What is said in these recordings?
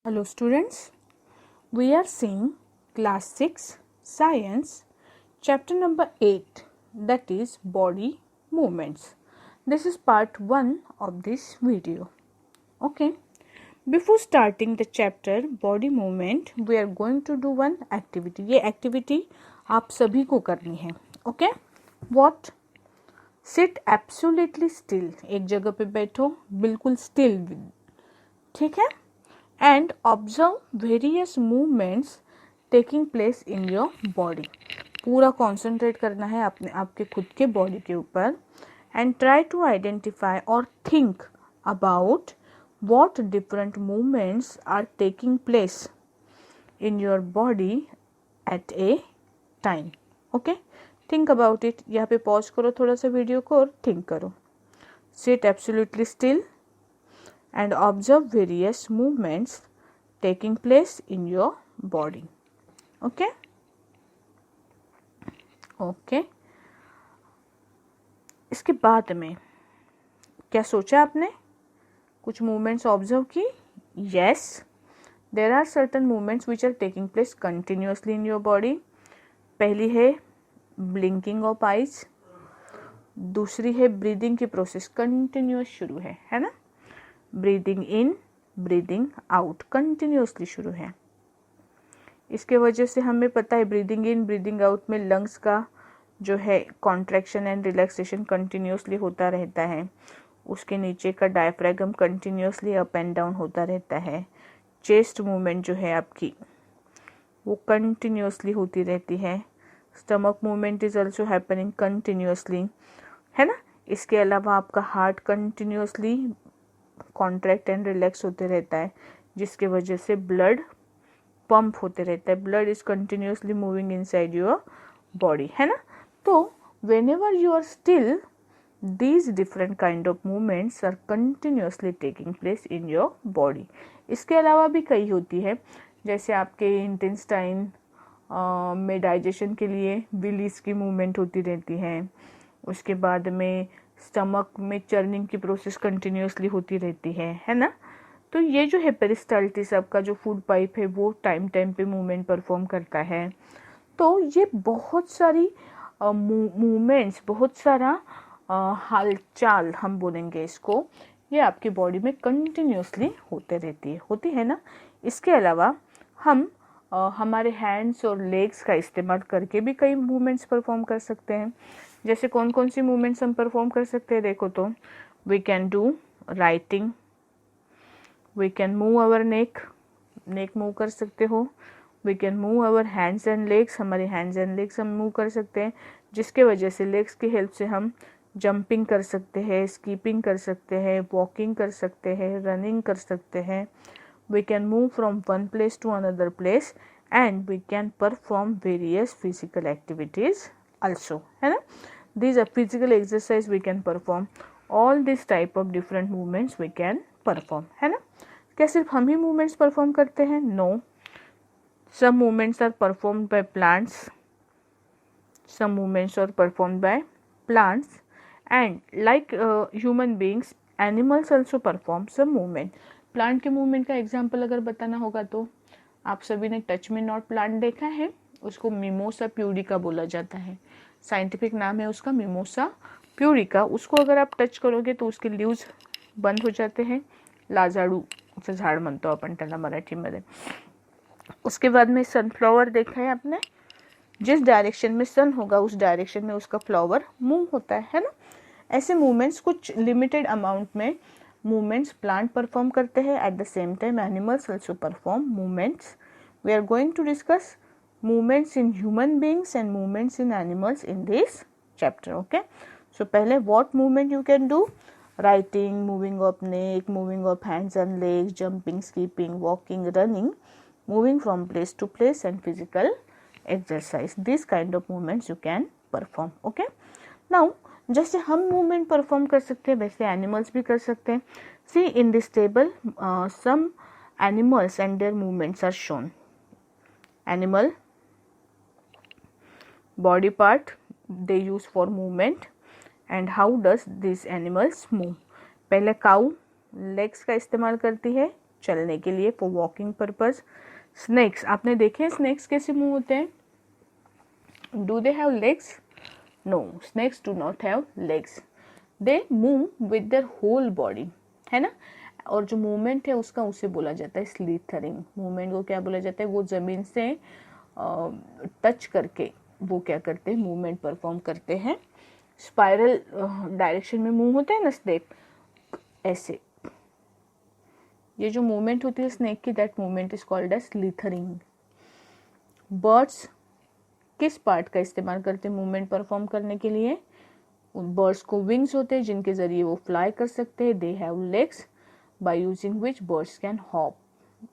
Hello students, we are seeing class 6 science chapter number 8, that is body movements. This is part 1 of this video. Okay, before starting the chapter body movement we are going to do one activity. ये activity आप सभी को करनी है. Okay, what? Sit absolutely still. एक जगह पे बैठो, बिल्कुल still. ठीक है? And observe various movements taking place in your body. पूरा concentrate करना है अपने आपके खुद के body के ऊपर and try to identify or think about what different movements are taking place in your body at a time. Okay? Think about it. यहाँ पे pause करो थोड़ा सा वीडियो को और think करो. Sit absolutely still and observe various movements taking place in your body. Okay? Okay. इसके बाद में क्या सोचा आपने? कुछ movements observe की? Yes. There are certain movements which are taking place continuously in your body. पहली है blinking of eyes. दूसरी है breathing की process continuous शुरू है ना? Breathing in breathing out continuously शुरू है. इसके वजह से हमें पता है ब्रीदिंग इन ब्रीदिंग आउट में लंग्स का जो है कॉन्ट्रैक्शन एंड रिलैक्सेशन कंटिन्यूसली होता रहता है. उसके नीचे का diaphragm continuously up and down होता रहता है. चेस्ट मूवमेंट जो है आपकी वो कंटिन्यूसली होती रहती है. Stomach movement is also happening continuously, है ना. इसके अलावा आपका heart continuously contract and relax होते रहता है, जिसके वजह से ब्लड पंप होते रहता है. Blood is continuously moving inside your body, है ना. तो whenever you are still these different kind of movements are continuously taking place in your body. इसके अलावा भी कई होती है, जैसे आपके इंटेस्टाइन में डाइजेशन के लिए विलीज की मूवमेंट होती रहती है. उसके बाद में स्टमक में चर्निंग की प्रोसेस कंटिन्यूसली होती रहती है ना. तो ये जो है पेरिस्टाल्टिस आपका जो फूड पाइप है वो टाइम पे मूवमेंट परफॉर्म करता है. तो ये बहुत सारी मूवमेंट्स, बहुत सारा हालचाल हम बोलेंगे इसको, ये आपकी बॉडी में कंटिन्यूसली होती है ना. इसके अलावा हम हमारे हैंड्स और लेग्स का इस्तेमाल करके भी कई मूवमेंट्स परफॉर्म कर सकते हैं. जैसे कौन कौन सी मूवमेंट्स हम परफॉर्म कर सकते हैं देखो तो, we can do writing, we can move our neck move कर सकते हो. We can move our hands and legs, हमारे हैंड्स एंड लेग्स हम मूव कर सकते हैं, जिसके वजह से लेग्स की हेल्प से हम जंपिंग कर सकते हैं, स्कीपिंग कर सकते हैं, वॉकिंग कर सकते हैं, रनिंग कर सकते हैं. We can move from one place to another place and we can perform various physical activities also, है ना. These are physical exercise we can perform. All this type of different movements we can perform, है ना. क्या सिर्फ हम ही movements perform करते हैं? No. Some movements are performed by plants. Some movements are performed by plants, and like human beings, animals also perform some movement. Plant के movement का example अगर बताना होगा तो आप सभी ने टच मी नॉट प्लांट देखा है. उसको मिमोसा प्यूरिका बोला जाता है. साइंटिफिक नाम है उसका मिमोसा प्यूरिका. उसको अगर आप टच करोगे तो उसके लीव्स बंद हो जाते हैं. लाजाडू असं झाड म्हणतो आपण त्याला मराठीमध्ये. उसके बाद में सनफ्लावर देखा है आपने. जिस डायरेक्शन में सन होगा उस डायरेक्शन में उसका फ्लावर मूव होता है ना. ऐसे मूवमेंट्स कुछ लिमिटेड अमाउंट में मूवमेंट्स प्लांट परफॉर्म करते हैं. At the same time animals also perform movements. We are going to discuss movements in human beings and movements in animals in this chapter. Okay, so पहले what movement you can do? Writing, moving of neck, moving of hands and legs, jumping, skipping, walking, running, moving from place to place and physical exercise. These kind of movements you can perform. Okay, now जैसे हम movement perform कर सकते हैं वैसे animals भी कर सकते हैं. See in this table some animals and their movements are shown. Animal body part they use for movement and how does these animals move. पहले काऊ लेग्स का इस्तेमाल करती है चलने के लिए, फॉर वॉकिंग पर्पज। स्नेक्स, आपने देखे स्नेक्स कैसे मूव होते हैं? Do they have legs? No, snakes do not have legs, they move with their whole body, है ना। और जो मूवमेंट है उसका उसे बोला जाता है स्लीथरिंग। मूवमेंट को क्या बोला जाता है? वो जमीन से टच करके वो क्या करते हैं? मूवमेंट परफॉर्म करते हैं। स्पाइरल डायरेक्शन में मूव होता है ना स्नेक, ऐसे ये जो मूवमेंट होती है स्नेक की, that movement is called as slithering. Birds किस पार्ट का इस्तेमाल करते हैं मूवमेंट परफॉर्म करने के लिए? बर्ड्स को विंग्स होते हैं जिनके जरिए वो फ्लाई कर सकते हैं। दे have legs by using which birds can hop,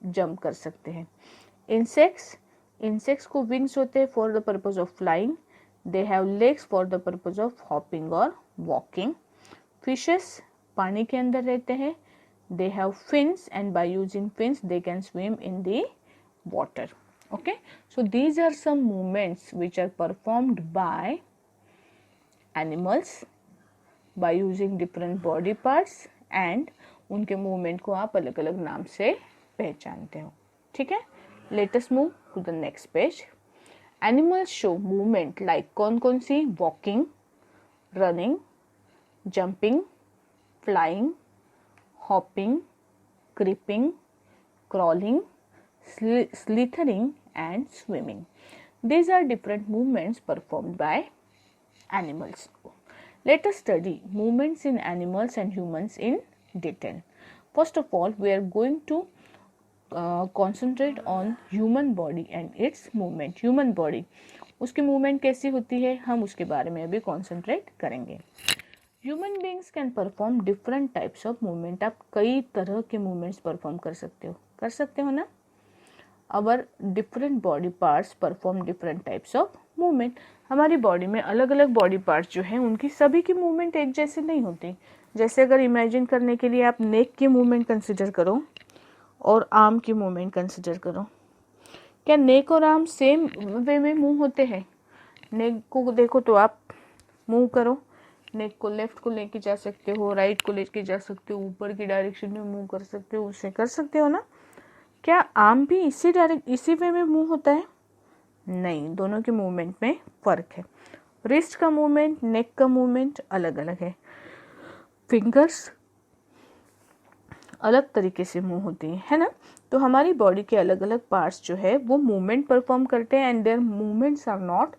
jump कर सकते हैं। इंसेक्ट्स को विंग्स होते हैं for the purpose of flying. They have legs for the purpose of hopping और वॉकिंग। फिशेस पानी के अंदर रहते हैं। They have fins and by using fins they can swim in the water. Okay, so these are some movements which are performed by animals by using different body parts, and उनके movement को आप अलग अलग नाम से पहचानते हो। ठीक है, let us move to the next page. Animals show movement like कौन कौन सी? Walking, running, jumping, flying, hopping, creeping, crawling, slithering and swimming. These are different movements performed by animals. Let us study movements in animals and humans in detail. First of all, we are going to concentrate on human body and its movement. Human body, उसकी movement कैसी होती है, हम उसके बारे में अभी concentrate करेंगे। Human beings can perform different types of movement. आप कई तरह के movements perform कर सकते हो ना। Our different body parts perform different types of movement. हमारी बॉडी में अलग अलग बॉडी पार्ट्स जो हैं उनकी सभी की मूवमेंट एक जैसे नहीं होती। जैसे अगर इमेजिन करने के लिए आप नेक की मूवमेंट कंसिडर करो और आर्म की मूवमेंट कंसिडर करो, क्या नेक और आर्म सेम वे में मूव होते हैं? नेक को देखो तो आप मूव करो, नेक को लेफ्ट को लेके जा सकते हो, राइट को लेके जा सकते हो, ऊपर की डायरेक्शन में मूव कर सकते हो, उसे कर सकते हो ना। क्या आर्म भी इसी वे में मूव होता है? नहीं, दोनों के मूवमेंट में फर्क है। रिस्ट का मूवमेंट, नेक का मूवमेंट अलग अलग है। फिंगर्स अलग तरीके से मूव होती है ना। तो हमारी बॉडी के अलग अलग पार्ट्स जो है वो मूवमेंट परफॉर्म करते हैं and their movements are not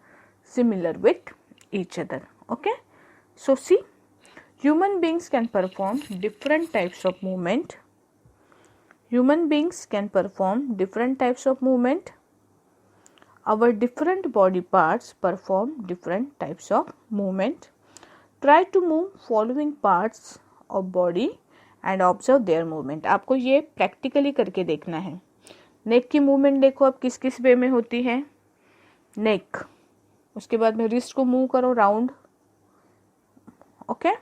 similar with each other. Okay, so see, human beings can perform different types of movement. Human beings can perform different types of movement. Our different body parts perform different types of movement. Try to move following parts of body and observe their movement. आपको ये practically करके देखना है। नेक की movement देखो अब किस किस वे में होती है। नेक, उसके बाद में रिस्ट को मूव करो राउंड, ओके।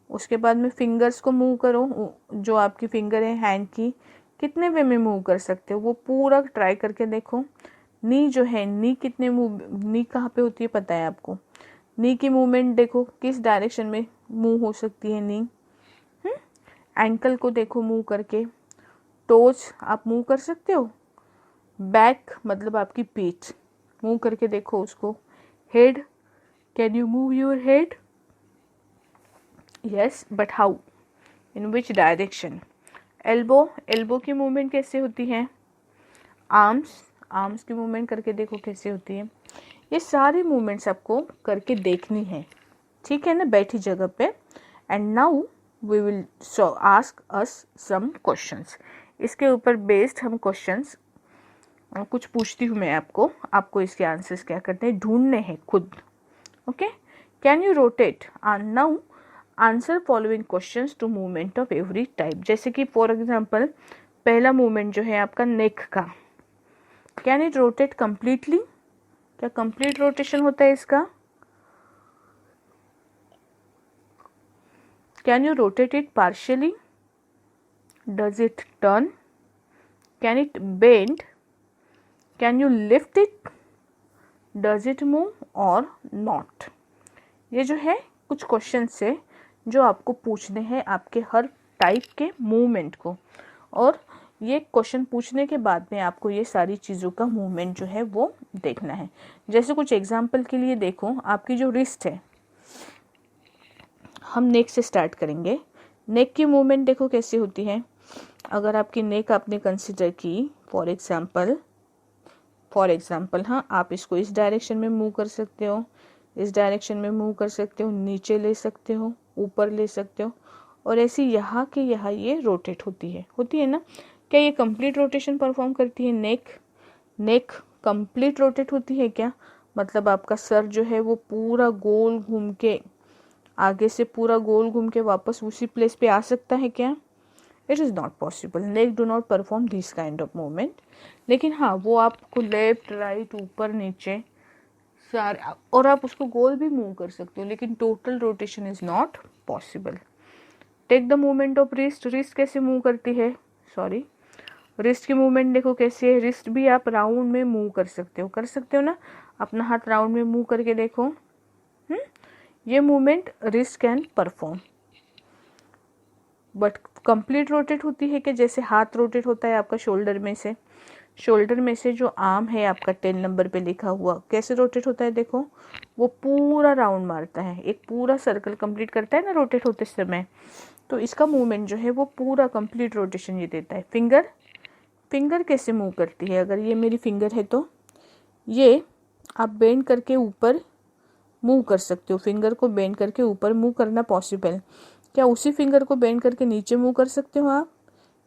उसके बाद में फिंगर्स को मूव करो, जो आपकी फिंगर है हैंड की कितने वे में मूव कर सकते हो वो पूरा ट्राई करके देखो। नी जो है, नी कितने मूव, नी कहाँ पे होती है पता है आपको? नी की मूवमेंट देखो किस डायरेक्शन में मूव हो सकती है नी। एंकल को देखो मूव करके। टोज आप मूव कर सकते हो। बैक मतलब आपकी पीठ, मूव करके देखो उसको। Head, can you move your head? Yes, but how, in which direction? Elbow की मूवमेंट कैसे होती है? आर्म्स की मूवमेंट करके देखो कैसे होती है। ये सारी मूवमेंट्स आपको करके देखनी है, ठीक है ना, बैठी जगह पे। And now we will ask us some questions. इसके ऊपर बेस्ड हम क्वेश्चंस कुछ पूछती हूँ मैं आपको इसके आंसर्स क्या करते हैं ढूंढने हैं खुद। Okay, can you rotate? Now answer following questions to movement of every type. जैसे कि फॉर एग्जांपल पहला मूवमेंट जो है आपका नेक का, कैन इट रोटेट कंप्लीटली? क्या कंप्लीट रोटेशन होता है इसका? Can you rotate it partially? Does it turn? Can it bend? Can you lift it? Does it move और नॉट? ये जो है कुछ क्वेश्चन से जो आपको पूछने हैं आपके हर टाइप के मूवमेंट को, और ये क्वेश्चन पूछने के बाद में आपको ये सारी चीज़ों का मूवमेंट जो है वो देखना है। जैसे कुछ एग्जाम्पल के लिए देखो, आपकी जो रिस्ट है, हम नेक से स्टार्ट करेंगे। नेक की मूवमेंट देखो कैसी होती है। अगर आपकी नेक आपने कंसिडर की, फॉर एग्जाम्पल हाँ, आप इसको इस डायरेक्शन में मूव कर सकते हो, इस डायरेक्शन में मूव कर सकते हो, नीचे ले सकते हो, ऊपर ले सकते हो, और ऐसी यहाँ के यहाँ ये रोटेट होती है ना। क्या ये कंप्लीट रोटेशन परफॉर्म करती है? नेक कंप्लीट रोटेट होती है क्या? मतलब आपका सर जो है वो पूरा गोल घूम के, आगे से पूरा गोल घूम के वापस उसी प्लेस पे आ सकता है क्या? It is not possible. Neck do not perform this kind of movement. लेकिन हाँ, वो आपको लेफ्ट राइट ऊपर नीचे सारे, और आप उसको गोल भी मूव कर सकते हो, लेकिन total rotation is not possible. Take the movement of wrist. Wrist कैसे मूव करती है? रिस्ट की मूवमेंट देखो कैसी है। रिस्ट भी आप राउंड में मूव कर सकते हो ना। अपना हाथ राउंड में मूव करके देखो। ये movement wrist can perform, but complete rotate होती है कि जैसे हाथ रोटेट होता है आपका शोल्डर में से जो आर्म है आपका 10 नंबर पे लिखा हुआ, कैसे रोटेट होता है देखो। वो पूरा राउंड मारता है, एक पूरा सर्कल कंप्लीट करता है ना रोटेट होते समय। तो इसका मूवमेंट जो है वो पूरा कंप्लीट रोटेशन ये देता है। फिंगर कैसे मूव करती है? अगर ये मेरी फिंगर है तो ये आप बेंड करके ऊपर मूव कर सकते हो। फिंगर को बेंड करके ऊपर मूव करना पॉसिबल। क्या उसी फिंगर को बेंड करके नीचे मूव कर सकते हो आप?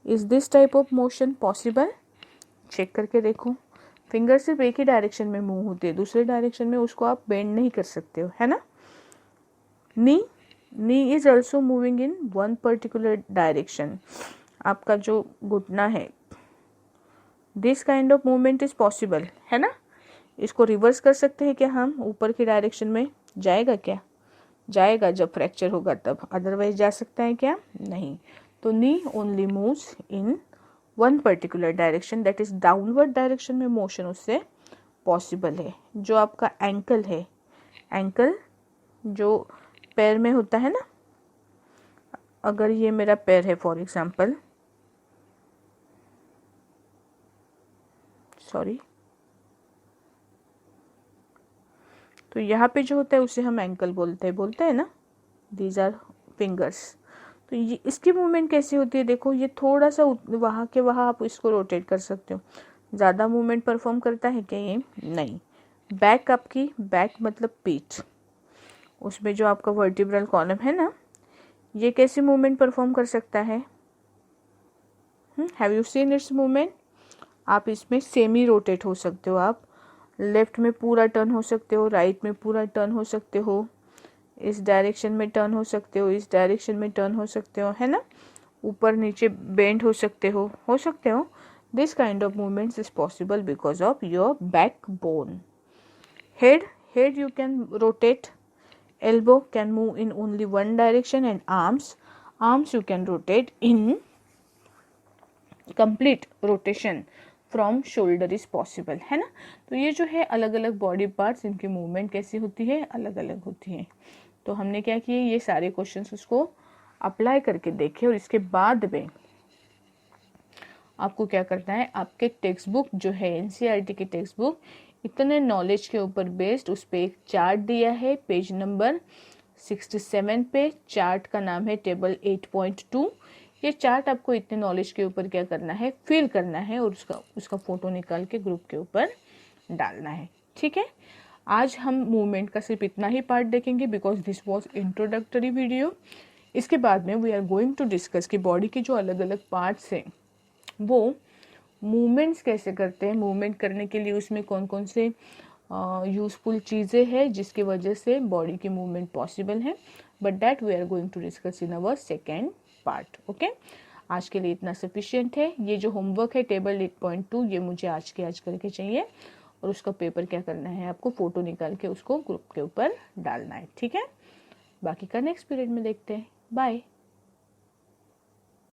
Is this type of motion possible? Check करके देखो। फिंगर सिर्फ एक ही डायरेक्शन में मूव होती है, दूसरे डायरेक्शन में उसको आप बेंड नहीं कर सकते हो, है ना। Knee is also moving in one particular direction. आपका जो घुटना है, this kind of movement is possible, है ना। इसको रिवर्स कर सकते हैं क्या हम? ऊपर की डायरेक्शन में जाएगा क्या? जाएगा जब फ्रैक्चर होगा तब, अदरवाइज जा सकता है क्या? नहीं। तो knee only moves in one particular direction, that is downward direction में मोशन उससे पॉसिबल है। जो आपका एंकल है, एंकल जो पैर में होता है ना, अगर ये मेरा पैर है फॉर एग्जाम्पल, तो यहाँ पे जो होता है उसे हम एंकल बोलते हैं ना। These our fingers. तो ये इसकी मूवमेंट कैसी होती है देखो। ये थोड़ा सा वहाँ के वहाँ आप इसको रोटेट कर सकते हो। ज़्यादा मूवमेंट परफॉर्म करता है क्या ये? नहीं। बैक, आपकी बैक मतलब पीठ, उसमें जो आपका वर्टिब्रल कॉलम है ना, ये कैसी मूवमेंट परफॉर्म कर सकता है? Have you seen it's movement? आप इसमें सेमी रोटेट हो सकते हो। आप लेफ्ट में पूरा टर्न हो सकते हो, राइट में पूरा टर्न हो सकते हो, इस डायरेक्शन में टर्न हो सकते हो, इस डायरेक्शन में टर्न हो सकते हो, है ना। ऊपर नीचे बेंड हो सकते हो this kind of movements is possible because of your back bone. Head you can rotate, elbow can move in only one direction, and arms you can rotate in complete rotation from shoulder is possible, है ना। तो ये जो है अलग अलग body parts, इनकी movement कैसी होती है? अलग अलग होती है। तो हमने क्या किए, ये सारे क्वेश्चंस उसको अप्लाई करके देखे, और इसके बाद में आपको क्या करना है, आपके टेक्स्ट बुक जो है एनसीईआरटी की टेक्स्ट बुक, इतने नॉलेज के ऊपर बेस्ड उस पर एक चार्ट दिया है पेज नंबर 67 पे। चार्ट का नाम है टेबल 8.2। ये चार्ट आपको इतने नॉलेज के ऊपर क्या करना है, फिल करना है, और उसका फोटो निकाल के ग्रुप के ऊपर डालना है। ठीक है, आज हम मूवमेंट का सिर्फ इतना ही पार्ट देखेंगे because this was introductory video. इसके बाद में we are going to discuss कि बॉडी के जो अलग अलग पार्ट्स हैं वो मूवमेंट्स कैसे करते हैं, मूवमेंट करने के लिए उसमें कौन कौन से यूजफुल चीज़ें हैं जिसकी वजह से बॉडी की मूवमेंट पॉसिबल है। But that we are going to discuss in our second part. Okay, आज के लिए इतना सफिशिएंट है। ये जो होमवर्क है टेबल 8.2, ये मुझे आज करके चाहिए, और उसका पेपर क्या करना है, आपको फोटो निकाल के उसको ग्रुप के ऊपर डालना है। ठीक है, बाकी का नेक्स्ट पीरियड में देखते हैं। बाय।